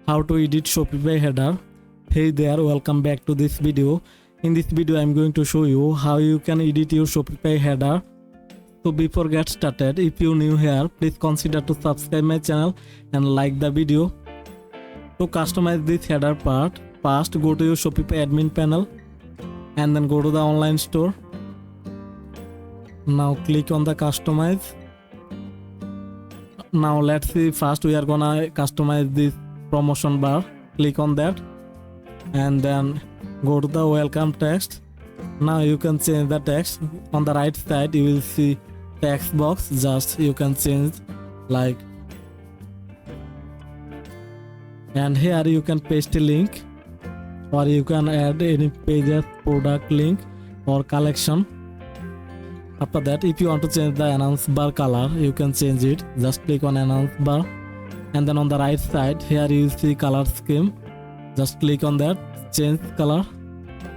how to edit Shopify header. Hey there, welcome back to this video. In this video I'm going to show you how you can edit your Shopify header. So before get started, if you're new here, please consider to subscribe my channel and like the video. To customize this header part, first go to your Shopify admin panel and then go to the online store. Now click on the customize. Now let's see, first we are gonna customize this promotion bar. Click on that and then go to the welcome text. Now you can change the text. On the right side you will see text box, just you can change like, and here you can paste a link or you can add any pages, product link or collection. After that, if you want to change the announce bar color, you can change it. Just click on announce bar and then on the right side here you will see color scheme. Just click on that, change color,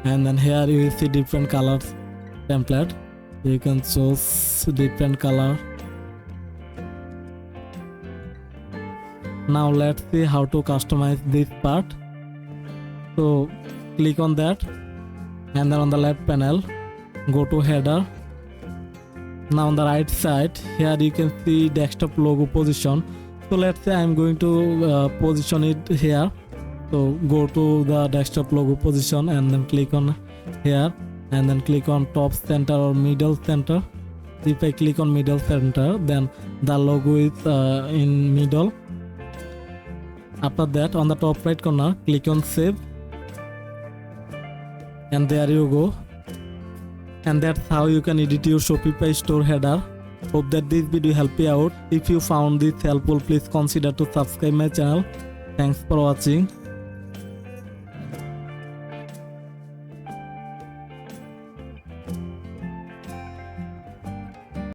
and then here you will see different colors template. You can choose different color. Now let's see how to customize this part. So click on that and then on the left panel go to header. Now on the right side here you can see desktop logo position. So let's say I'm going to position it here. So go to the desktop logo position and then click on here and then click on top center or middle center. If I click on middle center, then the logo is in middle. After that, on the top right corner, click on save and there you go. And that's how you can edit your Shopify store header. Hope that this video helped you out. If you found this helpful, please consider to subscribe my channel. Thanks for watching.